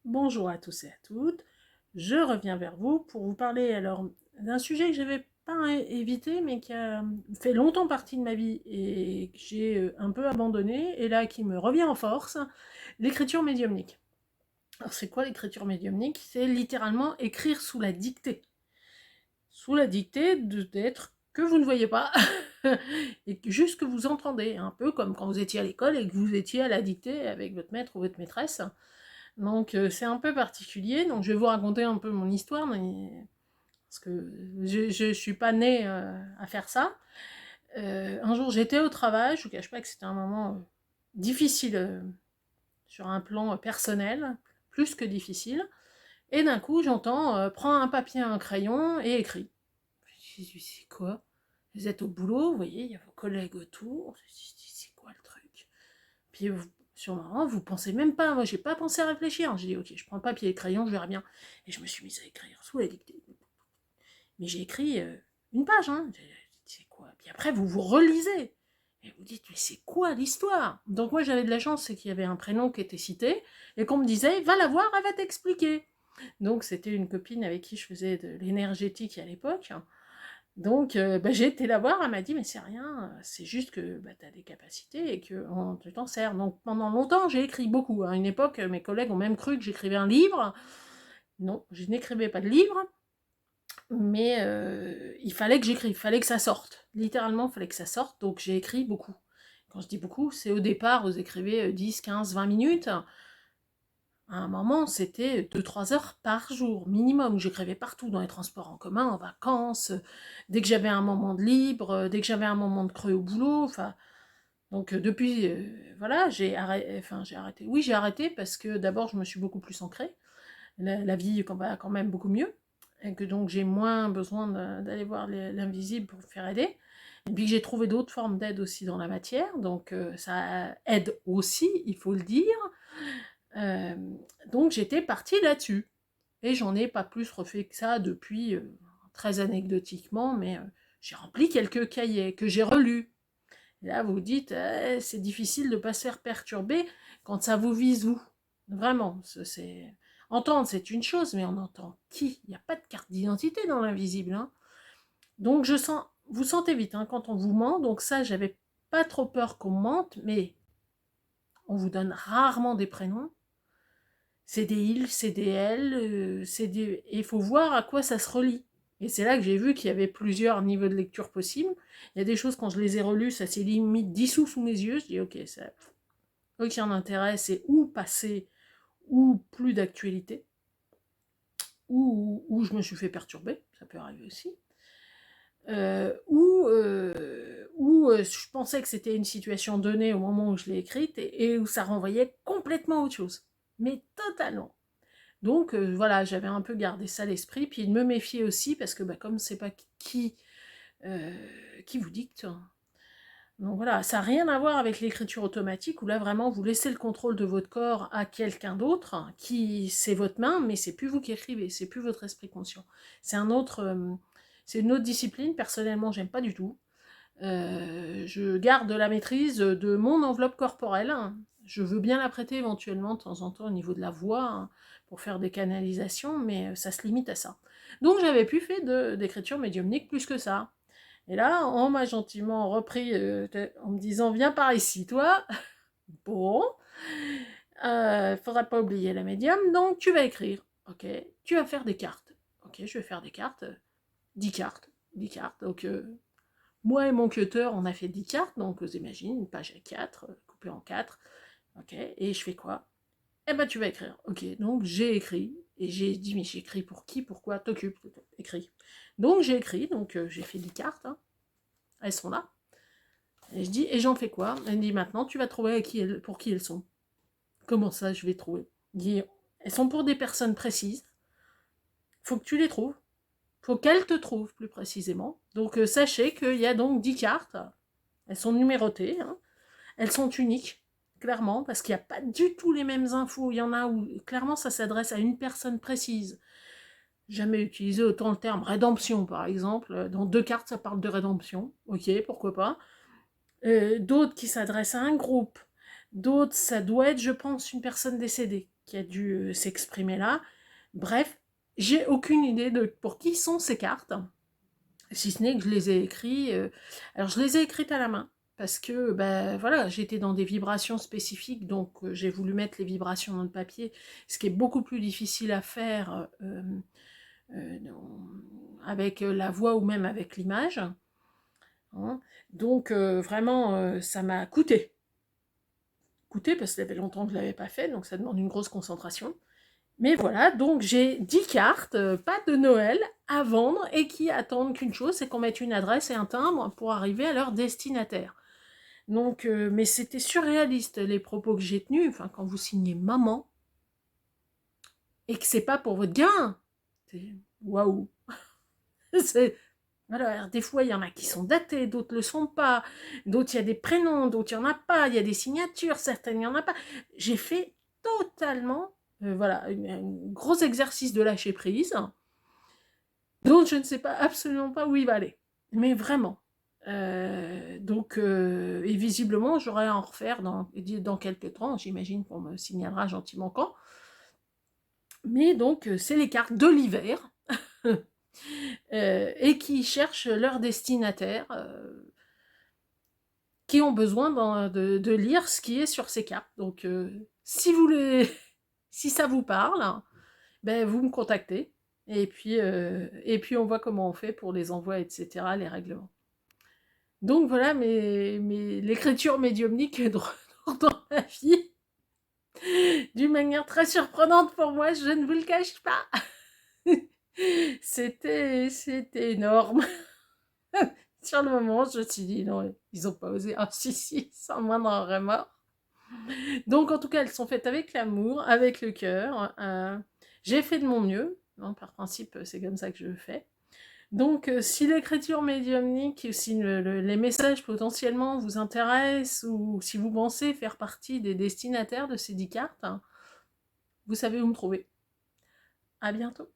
Bonjour à tous et à toutes, je reviens vers vous pour vous parler alors d'un sujet que j'avais pas évité mais qui a fait longtemps partie de ma vie et que j'ai un peu abandonné et là qui me revient en force, l'écriture médiumnique. Alors c'est quoi l'écriture médiumnique? C'est littéralement écrire sous la dictée. Sous la dictée d'êtres que vous ne voyez pas et juste que vous entendez, un peu comme quand vous étiez à l'école et que vous étiez à la dictée avec votre maître ou votre maîtresse. Donc c'est un peu particulier, donc je vais vous raconter un peu mon histoire, parce que je suis pas née à faire ça. Un jour j'étais au travail, je vous cache pas que c'était un moment difficile sur un plan personnel, plus que difficile, et d'un coup j'entends prends un papier, un crayon et écris. Je me suis dit, c'est quoi? Vous êtes au boulot, vous voyez, il y a vos collègues autour, je me suis dit, c'est quoi le truc? Puis sur le moment, vous pensez même pas, moi j'ai pas pensé à réfléchir, j'ai dit ok, je prends le papier et le crayon, je verrai bien. Et je me suis mise à écrire sous la dictée. Mais j'ai écrit une page, hein. C'est quoi? Puis après, vous vous relisez. Et vous dites, mais c'est quoi l'histoire? Donc moi j'avais de la chance, c'est qu'il y avait un prénom qui était cité, et qu'on me disait, va la voir, elle va t'expliquer. Donc c'était une copine avec qui je faisais de l'énergétique à l'époque. Donc, j'ai été la voir, elle m'a dit, mais c'est rien, c'est juste que tu as des capacités et que tu t'en sers. Donc, pendant longtemps, j'ai écrit beaucoup. À une époque, mes collègues ont même cru que j'écrivais un livre. Non, je n'écrivais pas de livre, mais il fallait que j'écrive, il fallait que ça sorte. Littéralement, il fallait que ça sorte, donc j'ai écrit beaucoup. Quand je dis beaucoup, c'est au départ, vous écrivez 10, 15, 20 minutes. À un moment, c'était 2-3 heures par jour, minimum. J'écrivais partout, dans les transports en commun, en vacances, dès que j'avais un moment de libre, dès que j'avais un moment de creux au boulot. Enfin, donc depuis, voilà, j'ai arrêté. Oui, j'ai arrêté parce que d'abord, je me suis beaucoup plus ancrée. La vie va quand même beaucoup mieux. Et que donc, j'ai moins besoin d'aller voir l'invisible pour me faire aider. Et puis, j'ai trouvé d'autres formes d'aide aussi dans la matière. Donc, ça aide aussi, il faut le dire. Euh, donc j'étais partie là-dessus. Et j'en ai pas plus refait que ça depuis, très anecdotiquement, mais j'ai rempli quelques cahiers que j'ai relus. Et là, vous vous dites, c'est difficile de ne pas se faire perturber quand ça vous vise vous. Vraiment, entendre, c'est une chose, mais on entend qui? Il n'y a pas de carte d'identité dans l'invisible. Hein. Donc vous sentez vite hein, quand on vous ment. Donc ça, j'avais pas trop peur qu'on mente, mais on vous donne rarement des prénoms. C'est des ils, c'est des elles, et il faut voir à quoi ça se relie. Et c'est là que j'ai vu qu'il y avait plusieurs niveaux de lecture possibles. Il y a des choses, quand je les ai relues, ça s'est limite dissous sous mes yeux. Je dis, ok, ça n'a aucun intérêt, c'est ou passé, ou plus d'actualité, ou je me suis fait perturber, ça peut arriver aussi. Je pensais que c'était une situation donnée au moment où je l'ai écrite, et où ça renvoyait complètement à autre chose. Mais totalement. Donc voilà, j'avais un peu gardé ça à l'esprit, puis de me méfier aussi, parce que comme c'est pas euh, qui vous dicte, hein. Donc voilà, ça n'a rien à voir avec l'écriture automatique, où là vraiment vous laissez le contrôle de votre corps à quelqu'un d'autre, qui c'est votre main, mais c'est plus vous qui écrivez, c'est plus votre esprit conscient. C'est une autre discipline, personnellement j'aime pas du tout. Je garde la maîtrise de mon enveloppe corporelle. Je veux bien la prêter éventuellement de temps en temps au niveau de la voix hein, pour faire des canalisations, mais ça se limite à ça. Donc j'avais plus fait d'écriture médiumnique plus que ça. Et là, on m'a gentiment repris en me disant viens par ici, toi. Bon, faudra pas oublier la médium, donc tu vas écrire. Ok, tu vas faire des cartes. Ok, je vais faire des cartes. 10 cartes. 10 cartes. Donc moi et mon cutter, on a fait 10 cartes, donc vous imaginez, une page à 4, coupée en 4. Ok, et je fais quoi? Eh ben tu vas écrire. Ok, donc j'ai écrit, et j'ai dit, mais j'écris pour qui? Pourquoi? T'occupes, écris. Donc j'ai écrit, donc j'ai fait 10 cartes, hein. Elles sont là. Et je dis, et j'en fais quoi? Elle me dit, maintenant tu vas trouver pour qui elles sont. Comment ça, je vais trouver? Je dis, elles sont pour des personnes précises, faut que tu les trouves. Faut qu'elles te trouvent plus précisément. Donc sachez qu'il y a donc 10 cartes. Elles sont numérotées, hein. Elles sont uniques, clairement, parce qu'il n'y a pas du tout les mêmes infos. Il y en a où, clairement, ça s'adresse à une personne précise. Jamais utilisé autant le terme rédemption, par exemple. Dans 2 cartes, ça parle de rédemption. Ok, pourquoi pas. D'autres qui s'adressent à un groupe. D'autres, ça doit être, je pense, une personne décédée. qui a dû s'exprimer là. Bref, j'ai aucune idée de pour qui sont ces cartes, si ce n'est que je les ai écrites. Alors, je les ai écrites à la main, parce que, ben voilà, j'étais dans des vibrations spécifiques, donc j'ai voulu mettre les vibrations dans le papier, ce qui est beaucoup plus difficile à faire avec la voix ou même avec l'image. Hein. Donc, vraiment, ça m'a coûté parce que ça fait longtemps que je ne l'avais pas fait, donc ça demande une grosse concentration. Mais voilà, donc j'ai 10 cartes, pas de Noël, à vendre et qui attendent qu'une chose, c'est qu'on mette une adresse et un timbre pour arriver à leur destinataire. Donc, mais c'était surréaliste les propos que j'ai tenus. Enfin, quand vous signez maman et que c'est pas pour votre gain, c'est waouh. Alors, des fois, il y en a qui sont datés, d'autres ne le sont pas, d'autres, il y a des prénoms, d'autres, il n'y en a pas, il y a des signatures, certaines, il n'y en a pas. J'ai fait totalement, voilà, un gros exercice de lâcher prise, dont je ne sais pas absolument pas où il va aller. Mais vraiment. Donc, et visiblement, j'aurai à en refaire dans quelques temps, j'imagine qu'on me signalera gentiment quand. Mais donc, c'est les cartes de l'hiver. Et qui cherchent leur destinataire, qui ont besoin de lire ce qui est sur ces cartes. Donc, si si ça vous parle, ben vous me contactez. Et puis on voit comment on fait pour les envois, etc., les règlements. Donc voilà l'écriture médiumnique de retour dans ma vie, d'une manière très surprenante pour moi, je ne vous le cache pas. C'était énorme. Sur le moment, je me suis dit, non, ils n'ont pas osé. Ah, si, sans moindre remords. Donc, en tout cas, elles sont faites avec l'amour, avec le cœur. J'ai fait de mon mieux. Non, par principe, c'est comme ça que je le fais. Donc, si l'écriture médiumnique, si les messages potentiellement vous intéressent, ou si vous pensez faire partie des destinataires de ces 10 cartes, vous savez où me trouver. À bientôt.